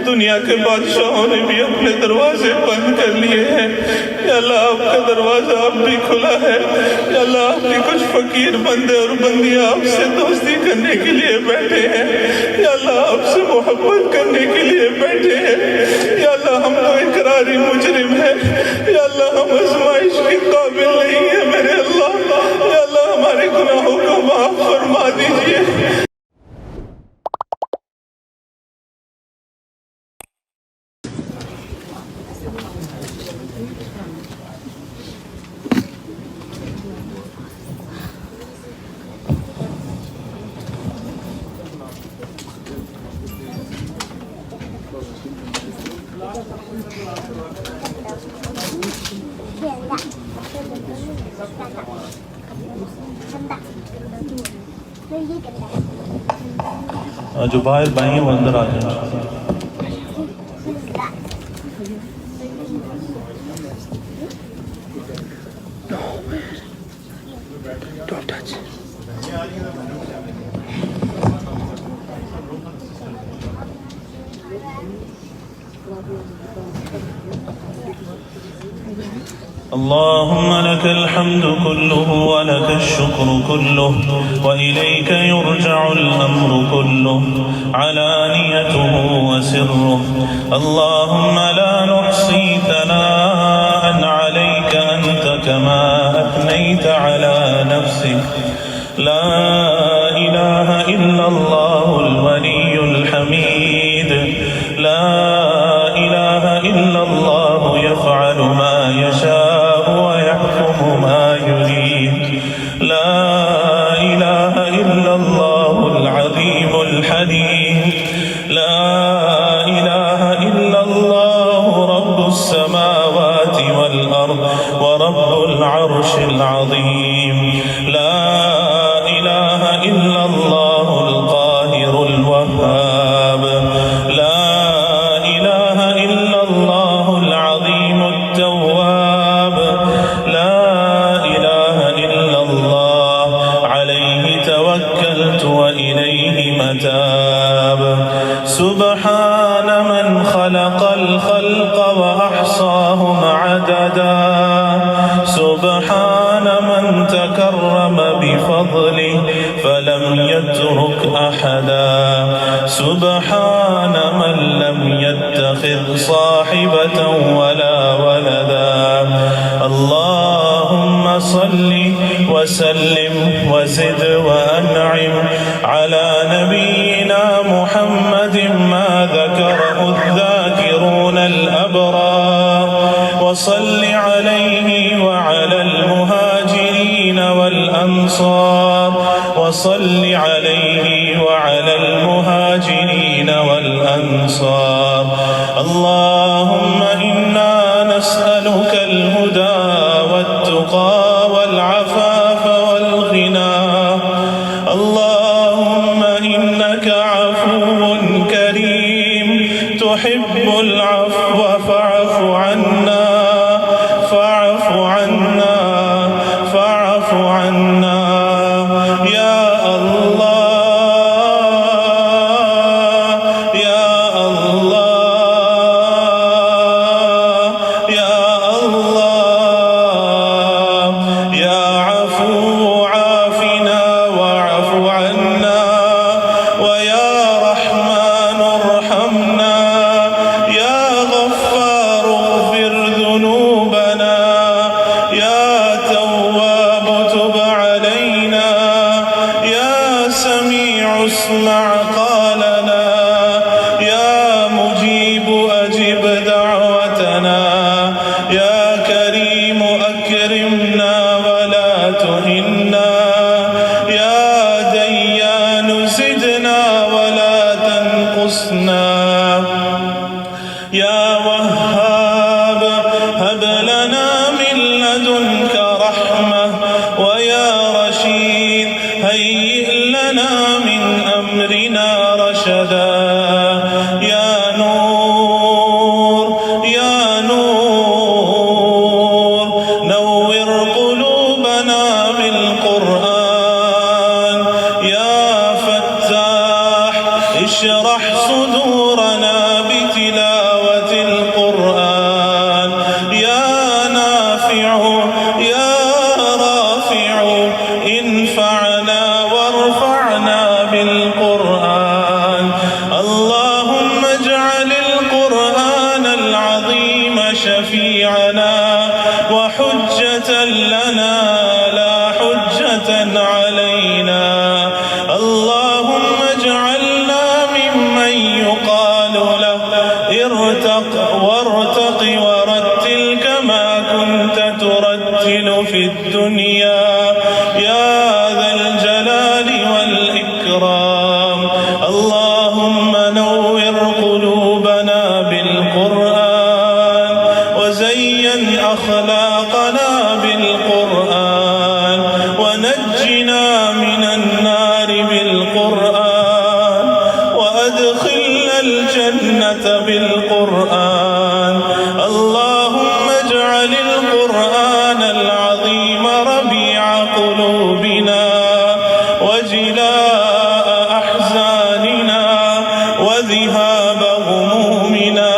دنیا کے بادشاہوں نے بھی اپنے دروازے بند کر لیے ہیں، یا اللہ آپ کا دروازہ اب بھی کھلا ہے۔ یا اللہ آپ کے کچھ فقیر بندے اور بندیاں آپ سے دوستی کرنے کے لیے بیٹھے ہیں، یا اللہ آپ سے محبت کرنے کے لیے بیٹھے ہیں۔ یا اللہ ہم تو اقراری مجرم ہیں، یا اللہ ہم آزمائش کے قابل نہیں ہیں میرے اللہ۔ یا اللہ ہمارے گناہوں کو معاف فرما دیجیے۔ جو باہر بھائی ہیں وہ اندر آ جائیں۔ اللهم لك الحمد كله ولك الشكر كله وإليك يرجع الأمر كله علانيته وسره اللهم لا نحصي ثناء عليك أنت كما أثنيت على نفسك لا إله إلا الله الولي الحميد لا إله إلا الله يفعل ما يشاء ويحكم ما يريد لا إله إلا الله العظيم الحليم لا إله إلا الله رب السماوات والأرض ورب العرش العظيم لا إله إلا الله القاهر الوهاب لا إله إلا الله العظيم التواب لا إله إلا الله عليه توكلت وإليه متاب سبحان من خلق الخلق وأحصاهم عددا سبحان من تكرم بفضله فلم يترك أحدا سبحان من لم يتخذ صاحبة ولا ولدا اللهم صل وسلم وزد وأنعم على نبينا محمد ما ذكره الذاكرون الأبرار وصل عليه وعلى المهاجرين والأنصار وصل عليه وعلى المهاجرين والأنصار اللهم إنا نسألك الهدى والتقى والعفاف والغنى اللهم إنك عفو كريم تحب العفو فاعف عنا فاعف عنا فاعف عنا يا الله يا الله يا الله يا عفو عافنا واعف عنا ويا رحمن ارحمنا يا غفار اغفر ذنوبنا يا تواب تب علينا يا سميع اسمع قالنا يا مجيب أجب دعوتنا يا كريم أكرمنا ولا تهنا يا ديان زدنا ولا تنقصنا يا وهاب هب لنا من لدنك رحمة ويا رشيد هيئ لنا من أمرنا رشدا يا نور يا نور نور قلوبنا بالقرآن يا فتاح اشرح صدورنا بتلاوته تلاوة القرآن يا نافع يا رافع انفعنا وارفعنا بالقرآن اللهم اجعل القرآن العظيم شفيعنا وحجة لنا لا حجة علينا اللهم اجعلنا ممن يقال له ارتق وارتق ورتل كما كنت ترتل في الدنيا يا ذا الجلال والإكرام اللهم نور قلوبنا بالقرآن وزين أخلاقنا بالقرآن ونجنا من النار بالقرآن وأدخلنا الجنة بالقرآن اللهم اجعل القرآن العظيم ربيع قلوبنا وجلاء أحزاننا وذهاب غمومنا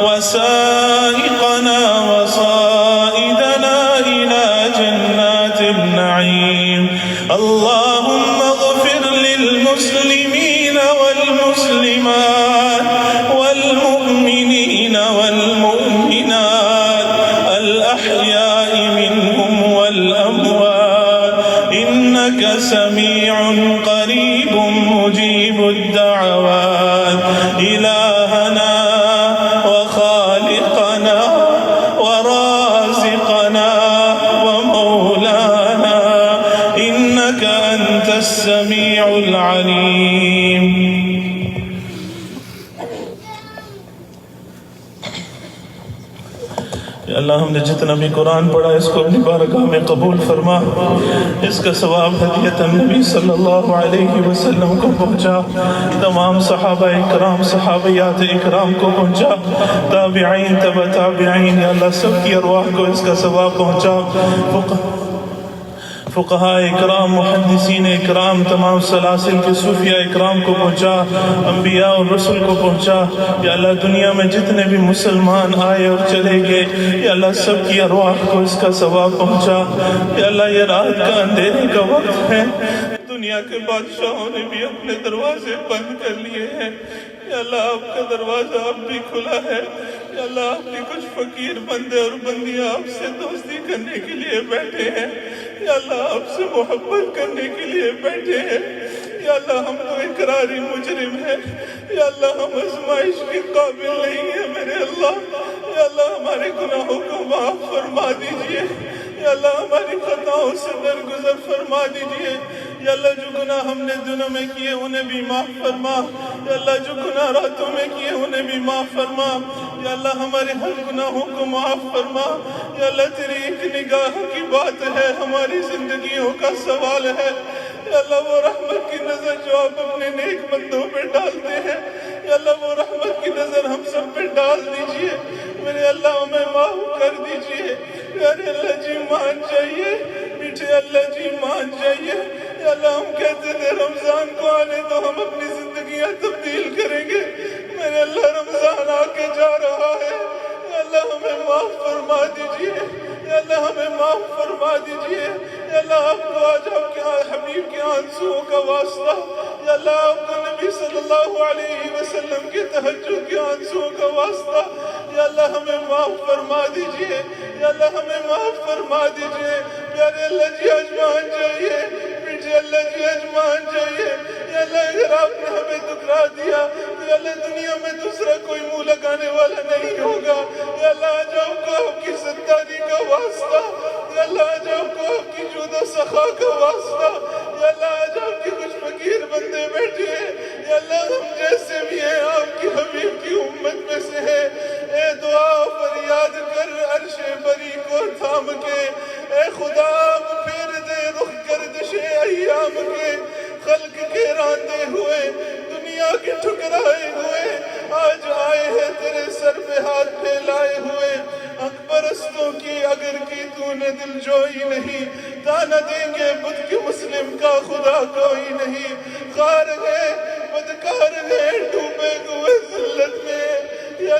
وسائقنا وصائدنا إلى جنات النعيم اللهم اغفر للمسلمين والمسلمات والمؤمنين والمؤمنات الأحياء منهم والأموات إنك سميع قريب مجيب الدعوات إلهنا وخالقنا ورازقنا ومولانا إنك أنت السميع العليم یا اللہ ہم نے جتنا بھی قرآن پڑھا اس کو اپنی بارگاہ میں قبول فرما اس کا ثواب ہدیۃ النبی صلی اللہ علیہ وسلم کو پہنچا تمام صحابہ اکرام صحابیات اکرام کو پہنچا تابعین تبع تابعین یا اللہ سب کی ارواح کو اس کا ثواب پہنچا فقہاء اکرام محدثین اکرام تمام سلاسل کے صوفیاء اکرام کو پہنچا انبیاء اور رسل کو پہنچا یا اللہ دنیا میں جتنے بھی مسلمان آئے اور چلے گئے یا اللہ سب کی ارواح کو اس کا ثواب پہنچا یا اللہ یہ رات کا اندھیرے کا وقت ہے دنیا کے بادشاہوں نے بھی اپنے دروازے بند کر لیے ہیں یا اللہ آپ کا دروازہ اب بھی کھلا ہے یا اللہ آپ کے کچھ فقیر بندے اور بندیاں آپ سے دوستی کرنے کے لیے بیٹھے ہیں یا اللہ آپ سے محبت کرنے کے لیے بیٹھے ہیں یا اللہ ہم تو اقراری مجرم ہیں یا اللہ ہم آزمائش کے قابل نہیں ہیں میرے اللہ یا اللہ ہمارے گناہوں کو معاف فرما دیجئے یا اللہ ہماری خطاؤں سے درگزر فرما دیجئے یا اللہ جو گناہ ہم نے دنوں میں کیے انہیں بھی معاف فرما یا اللہ جو گناہ راتوں میں کیے انہیں بھی معاف فرما یا اللہ ہمارے ہر گناہوں کو معاف فرما یا اللہ تیری ایک نگاہ کی بات ہے ہماری زندگیوں کا سوال ہے یا اللہ وہ رحمت کی نظر جو آپ اپنے نیک بندوں پہ ڈالتے ہیں یا اللہ وہ رحمت کی نظر ہم سب پہ ڈال دیجئے میرے اللہ ہمیں معاف کر دیجئے پیارے اللہ جی مان جائیے میٹھے اللہ جی مان جائیے یا اللہ ہم کہتے تھے رمضان کو آنے تو ہم اپنی زندگیاں تبدیل کریں گے میرے اللہ رمضان آ کے جا رہا ہے یا اللہ ہمیں معاف فرما دیجئے یا اللہ ہمیں معاف فرما دیجئے یا اللہ آپ کو آج آپ کے حبیب کے آنسوؤں کا واسطہ یا اللہ آپ کو نبی صلی اللہ علیہ وسلم کے تہجد کے آنسوؤں کا واسطہ یا اللہ ہمیں معاف فرما دیجئے یا اللہ ہمیں معاف فرما دیجئے پیارے اللہ جی اجمان جائیے میٹھے اللہ جی اجمان جائیے یا اللہ اگر آپ نے ہمیں دکھلا دیا تو یا اللہ دنیا میں دوسرا کوئی منہ لگانے والا نہیں ہوگا یا اللہ آج آپ کو آپ کی ستاری کا واسطہ یا اللہ آج آپ کو آپ کی جود و سخا کا واسطہ یا اللہ آج آپ کے کچھ فقیر بندے بیٹھے ہیں یا اللہ ہم جیسے بھی ہیں آپ کی حبیب کی امت میں سے ہیں اے دعا فریاد کر عرش بری کو تھام کے اے خدا پھیر دے رخ گردش ایام کے خلق کے راندے ہوئے دنیا کے ٹھکرائے ہوئے آج آئے ہیں تیرے سر پہ ہاتھ پھیلائے ہوئے حق پرستوں کی اگر کی تو نے دل جوئی نہیں تانا دیں گے بدھ کے مسلم کا خدا کوئی نہیں خار ہے بدکار ہے ڈوبے ہوئے ذلت میں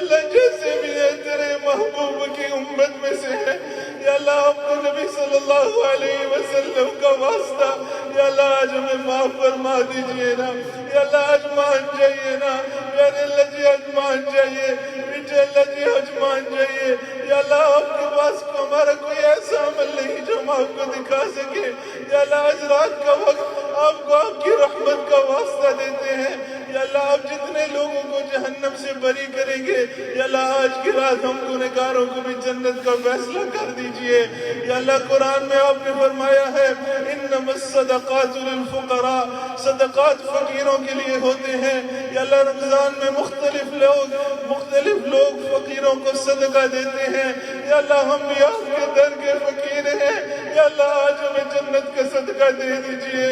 اللہ جیسے بھی ہے تیرے محبوب کی امت میں سے ہے، یا اللہ اپنے نبی صلی اللہ علیہ وسلم کا واسطہ یا اللہ آج ہمیں معاف فرما دیجئے نا، یا اللہ آج مان جائیے نا، پیارے اللہ جی آج مان جائیے، میٹھے اللہ جی آج مان جائیے، یا اللہ آپ کے پاس ہمارا کوئی ایسا عمل نہیں جو ہم آپ کو دکھا سکے، یا اللہ آج رات کا وقت آپ کو آپ کی رحمت کا واسطہ دیتے ہیں، یا اللہ آپ جتنے لوگوں کو جہنم سے بری کریں گے، یا اللہ آج کی رات ہم گنہگاروں کو بھی جنت کا فیصلہ کر دیجئے، یا اللہ قرآن میں آپ نے فرمایا ہے انما الصدقات للفقراء، صدقات فقیروں کے لیے ہوتے ہیں، یا اللہ رمضان میں مختلف لوگ فقیروں کو صدقہ دیتے ہیں، یا اللہ ہم بھی آپ کے در کے فقیر ہیں، یا اللہ آج ہمیں جنت کا صدقہ دے دیجئے،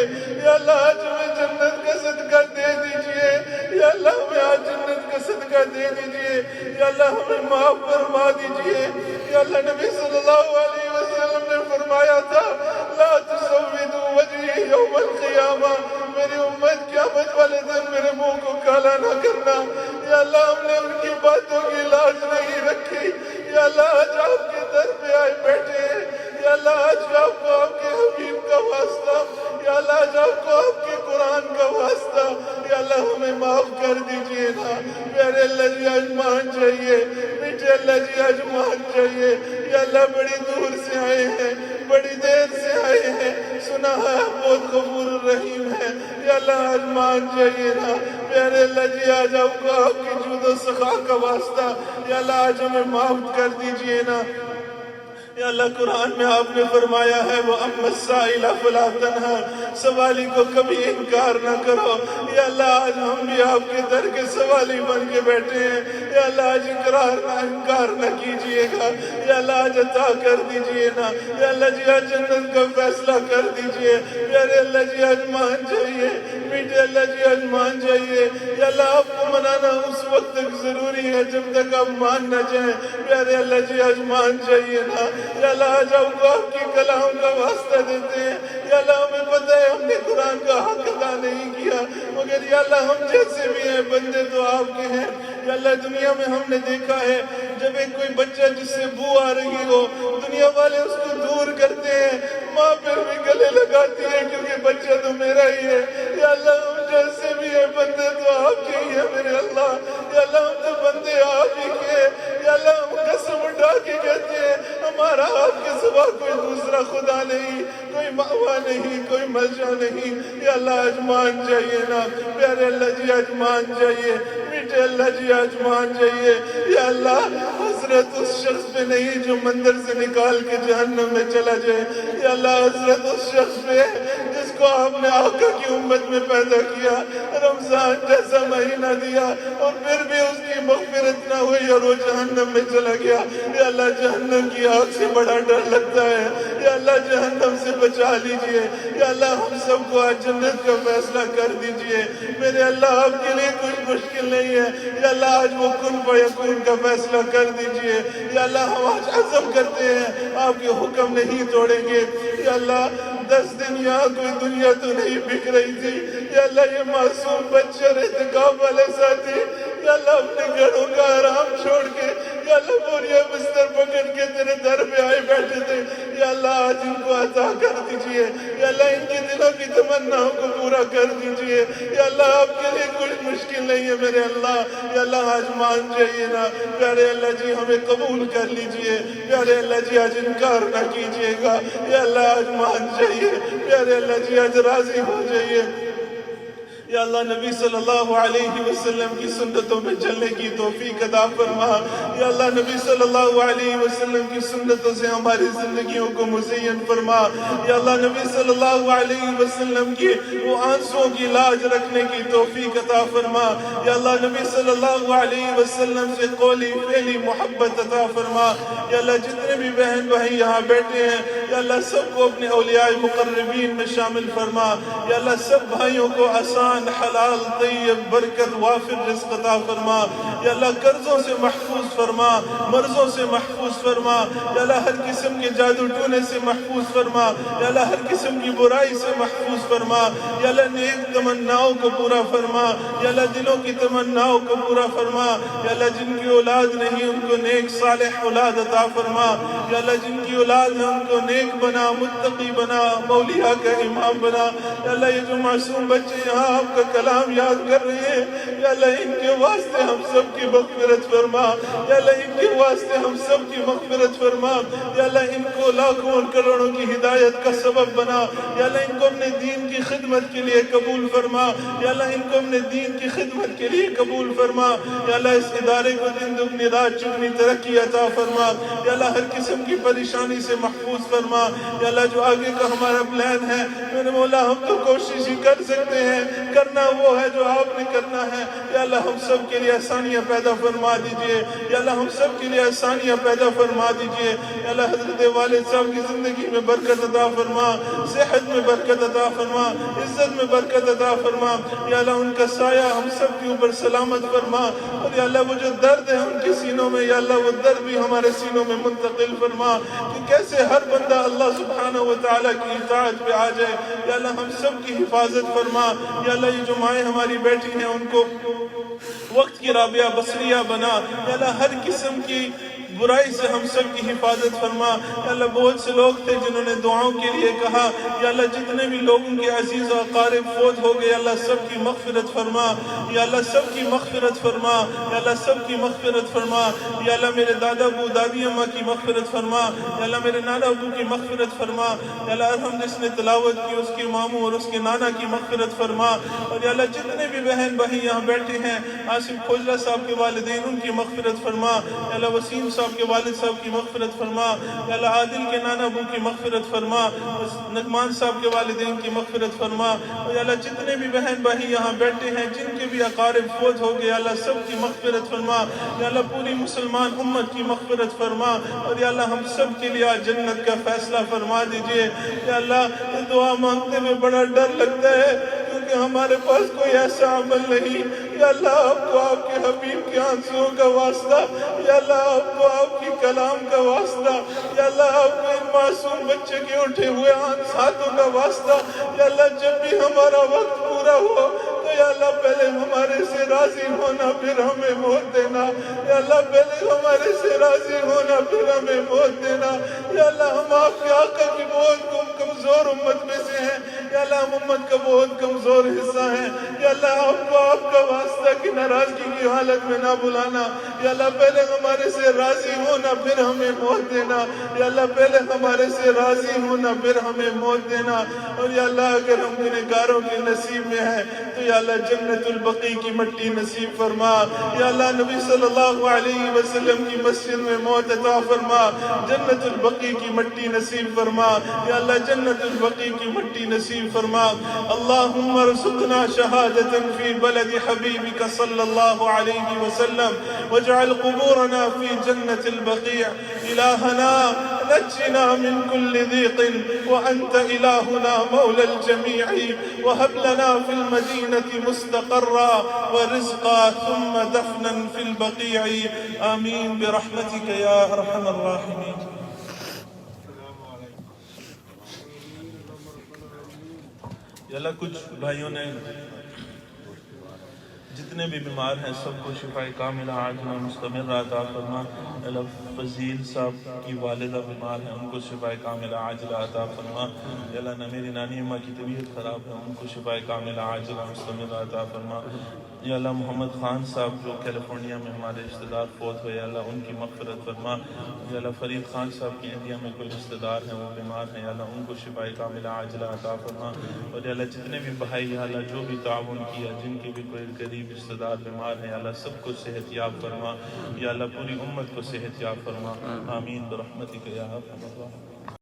یا اللہ آج ہمیں جنت کا صدقہ دے دیجئے، یا اللہ ہمیں آج جنت کا صدقہ دے دیجئے، یا اللہ ہمیں معاف فرما دیجئے، یا اللہ نبی صلی اللہ علیہ وسلم نے فرمایا تھا لا تسودوا وجہی یوم القیامہ، میری امت قیامت والے دن میرے منہ کو کالا نہ کرنا، یا اللہ ہم نے ان کی باتوں کی لاج نہیں رکھی، یا اللہ آج آپ کے در پہ آئے بیٹھے ہیں، یا اللہ آج آپ کو آپ کے حبیب کا واسطہ، یا اللہ آج آپ کو آپ کے قرآن کا واسطہ، یا اللہ ہمیں معاف کر دیجئے نا، پیارے اللہ جی آج مان جائیے، میٹھے اللہ جی آج مان جائیے، یا اللہ بڑی دور سے آئے ہیں، بڑی دیر سے آئے ہیں، سنا ہے بہت غفور الرحیم ہے، یا اللہ آج مان جائیے نا، پیارے اللہ جی آج آپ کو آپ کی جود و سخا کا واسطہ، یا اللہ آج ہمیں معاف کر دیجئے نا، یا اللہ قرآن میں آپ نے فرمایا ہے وَأَمَّا السَّائِلَ فَلَا تَنْهَرْ، سوالی کو کبھی انکار نہ کرو، یا اللہ آج ہم بھی آپ کے در کے سوالی بن کے بیٹھے ہیں، یا اللہ آج انکار نہ کیجئے گا، یا اللہ آج عطا کر دیجئے نا، یا اللہ جی آج جنت کا فیصلہ کر دیجئے، پیارے اللہ جی آج مان جائیے، میٹھے اللہ جی آج مان جائیے، یا اللہ آپ کو منانا اس وقت تک ضروری ہے جب تک آپ مان نہ جائیں، پیارے اللہ جی آج مان جائیے نا، یا اللہ آج ہم کو آپ کی کلام کا واسطہ دیتے ہیں، یا اللہ ہمیں پتہ ہے ہم نے قرآن کا حق ادا نہیں کیا، مگر یا اللہ ہم جیسے بھی ہیں بندے تو آپ کے ہیں، یا اللہ دنیا میں ہم نے دیکھا ہے جب ایک کوئی بچہ جس سے بو آ رہی ہو دنیا والے اس کو دور کرتے ہیں، ماں پھر بھی گلے لگاتی ہے کیونکہ بچہ تو میرا ہی ہے، یا اللہ ہم جیسے بھی ہیں بندے تو آپ کے ہی ہیں میرے اللہ، یا اللہ ہم تو بندے آپ ہی کے، یا اللہ ہم قسم اٹھا کے کہتے ہیں ہمارا آپ کے سوا کوئی دوسرا خدا نہیں، کوئی مأوا نہیں، کوئی ملجا نہیں، یا اللہ آج مان جائیے نا، پیارے اللہ جی آج مان جائیے، میٹھے اللہ جی آج مان جائیے، یا اللہ حضرت اس شخص پہ نہیں جو مندر سے نکال کے جہنم میں چلا جائے، یا اللہ حضرت اس شخص پہ جس کو آپ نے آقا کی امت میں پیدا کیا، رمضان جیسا مہینہ دیا اور پھر بھی اس کی مغفرت نہ ہوئی اور وہ جہنم میں چلا گیا، یا اللہ جہنم کی آگ سے بڑا ڈر لگتا ہے، یا اللہ جہنم سے بچا لیجئے، یا اللہ ہم سب کو آج جنت کا فیصلہ کر دیجئے، میرے اللہ آپ کے لیے کوئی مشکل نہیں ہے، یا اللہ آج وہ کن فیکون کا فیصلہ کر دیجئے، یا اللہ ہم آج عزم کرتے ہیں آپ کے حکم نہیں توڑیں گے، یا اللہ 10 دن یہاں کوئی دنیا تو نہیں بک رہی تھی، یا اللہ یہ معصوم بچے اور اعتکاف والے ساتھی یا اللہ اپنے گھروں کا آرام چھوڑ کے یا اللہ بوریا بستر پکڑ کے تیرے در پہ آئے بیٹھے تھے، یا اللہ آج ان کو عطا کر دیجئے، یا اللہ ان کے دلوں کی تمناؤں کو پورا کر دیجئے، یا اللہ آپ کے لیے کچھ مشکل نہیں ہے میرے اللہ، یا اللہ آج مان جائیے نا، پیارے اللہ جی ہمیں قبول کر لیجئے، پیارے اللہ جی آج انکار نہ کیجئے گا، یا اللہ آج مان جائیے، پیارے اللہ جی آج راضی ہو جائیے، یا اللہ نبی صلی اللہ علیہ وسلم کی سنتوں میں چلنے کی توفیق عطا فرما، یا اللہ نبی صلی اللہ علیہ وسلم کی سنتوں سے ہماری زندگیوں کو مزین فرما، یا اللہ نبی صلی اللہ علیہ وسلم کی وہ آنسوں کی لاج رکھنے کی توفیق عطا فرما، یا اللہ نبی صلی اللہ علیہ وسلم سے قولی فعلی محبت عطا فرما، یا اللہ جتنے بھی بہن بھائی یہاں بیٹھے ہیں یا اللہ سب کو اپنے اولیاء مقربین میں شامل فرما، یا اللہ سب بھائیوں کو آسان، حلال، طیب، برکت، وافر رزق عطا فرما، یا اللہ قرضوں سے محفوظ فرما، مرضوں سے محفوظ فرما، یا اللہ ہر قسم کے جادو ٹونے سے محفوظ فرما، یا اللہ ہر قسم کی برائی سے محفوظ فرما، یا اللہ نیک تمناؤں کو پورا فرما، یا اللہ دلوں کی تمناؤں کو پورا فرما، یا اللہ جن کی اولاد نہیں ان کو نیک صالح اولاد عطا فرما، یا اللہ جن کی اولاد ہے ان کو نیک بنا، متقی بنا، اولیاء کا امام بنا، یا اللہ یہ جو معصوم بچے یہاں آپ کا کلام یاد کر رہے ہیں، یا اللہ ان کے واسطے ہم سب کی مغفرت فرما، یا اللہ ان کے واسطے ہم سب کی مغفرت فرما، یا اللہ ان کو لاکھوں اور کروڑوں کی ہدایت کا سبب بنا، یا اللہ ان کو اپنے دین کی خدمت کے لیے قبول فرما، یا اللہ ان کو اپنے دین کی خدمت کے لیے قبول فرما، یا اللہ اس ادارے کو دن دگنی رات چگنی ترقی عطا فرما، یا اللہ ہر قسم کی پریشانی سے محفوظ فرما، یا اللہ جو آگے کا ہمارا پلان ہے میرے مولا ہم تو کوشش ہی کر سکتے ہیں، کرنا وہ ہے جو آپ نے کرنا ہے، یا اللہ ہم سب کے لیے آسانیاں پیدا فرما دیجئے، یا اللہ ہم سب کے لیے آسانیاں پیدا فرما دیجئے، یا اللہ حضرت والد صاحب کی زندگی میں برکت عطا فرما، صحت میں برکت عطا فرما، عزت میں برکت عطا فرما، یا اللہ ان کا سایہ ہم سب کے اوپر سلامت فرما، اور یا اللہ وہ جو درد ہے ان کے سینوں میں، یا اللہ وہ درد بھی ہمارے سینوں میں منتقل فرما، کہ کیسے ہر بندہ اللہ سبحانہ وتعالی کی اطاعت پہ آ جائے، یا اللہ ہم سب کی حفاظت فرما، یا اللہ یہ جو مائیں ہماری بیٹھی ہیں ان کو وقت کی رابعہ بصریہ بنا، یا اللہ ہر قسم کی برائی سے ہم سب کی حفاظت فرما، یا اللہ بہت سے لوگ تھے جنہوں نے دعاؤں کے لیے کہا، یا اللہ جتنے بھی لوگوں کے عزیز و اقارب فوت ہو گئے اللہ سب کی مغفرت فرما، یا اللہ سب کی مغفرت فرما، یا اللہ سب کی مغفرت فرما، یا اللہ میرے دادا ابو دادی اماں کی مغفرت فرما، یا اللہ میرے نانا ابو کی مغفرت فرما، یا اللہ ارحم جس نے تلاوت کی اس کے ماموں اور اس کے نانا کی مغفرت فرما، اور یا اللہ جتنے بھی بہن بھائی یہاں بیٹھے ہیں، آصف کھوجلہ صاحب کے والدین ان کی مغفرت فرما، یا اللہ وسیم صاحب کے والد صاحب کی مغفرت فرما، یا اللہ عادل کے نانا ابو کی مغفرت فرما، نعمان صاحب کے والدین کی مغفرت فرما، اور یا اللہ جتنے بھی بہن بھائی یہاں بیٹھے ہیں جن کے بھی اقارب فوت ہو گئے اللہ سب کی مغفرت فرما، یا اللہ پوری مسلمان امت کی مغفرت فرما، اور یا اللہ ہم سب کے لیے جنت کا فیصلہ فرما دیجئے، یا اللہ یہ دعا مانگتے میں بڑا ڈر لگتا ہے کیونکہ ہمارے پاس کوئی ایسا عمل نہیں، یا اللہ آپ کو آپ کے حبیب کے آنسوؤں کا واسطہ، یا اللہ آپ کو آپ کی کلام کا واسطہ، یا اللہ آپ کو ان معصوم بچے کے اٹھے ہوئے ہاتھوں کا واسطہ، یا اللہ جب بھی ہمارا وقت پورا ہو تو یا اللہ پہلے ہمارے سے راضی ہونا پھر ہمیں موت دینا، یا اللہ پہلے ہمارے سے راضی ہونا پھر ہمیں موت دینا، یا اللہ ہم آپ کے آقا کی بہت کمزور امت میں سے ہیں، یا اللہ ہم امت کا بہت کمزور حصہ ہیں، یا اللہ آپ کو آپ کا واسطہ کی ناراضگی کی حالت میں نہ بلانا، یا اللہ پہلے ہمارے سے راضی ہونا پھر ہمیں موت دینا، یا اللہ پہلے ہمارے سے راضی ہونا پھر ہمیں موت دینا، اور یا اللہ اگر ہم گنہگاروں کے نصیب میں ہیں تو یا اللہ جنت البقیع کی مٹی نصیب فرما، یا اللہ نبی صلی اللہ علیہ وسلم کی مسجد میں موت عطا فرما، جنت البقیع کی مٹی نصیب فرما، یا اللہ جنت البقیع کی مٹی نصیب فرما، اللہم ارزقنا شہادتا فی بلد حبیبک صلی اللہ علیہ وسلم واجعل قبورنا فی جنت البقیع، الہنا نجنا من كل ضيق وأنت إلهنا مولى الجميع وهب لنا في المدينة مستقرا ورزقا ثم دفنا في البقيع آمين برحمتك يا أرحم الراحمين. یا اللہ کچھ بھائیوں نے جتنے بھی بیمار ہیں سب کو شفاء کاملہ عاجلہ مستمر عطا فرما، اللہ فضیل صاحب کی والدہ بیمار ہیں ان کو شفاء کاملہ عاجلہ عطا فرما، اللہ نہ میری نانی اماں کی طبیعت خراب ہے ان کو شفاء کاملہ عاجلہ مستمر عطا فرما، یا اللہ محمد خان صاحب جو کیلیفورنیا میں ہمارے رشتہ دار فوت ہوئے اللہ ان کی مغفرت فرما، یا اللہ فرید خان صاحب کی انڈیا میں کوئی رشتہ دار ہیں وہ بیمار ہیں اللہ ان کو شفاء کاملہ عاجلہ عطا فرما، اور یا اللہ جتنے بھی بھائی اللہ جو بھی تعاون کیا جن کے بھی کوئی قریب رشتہ دار بیمار ہیں اللہ سب کو صحت یاب فرما، یا اللہ پوری امت کو صحت یاب فرما، آمین برحمتک یا ارحم الراحمین.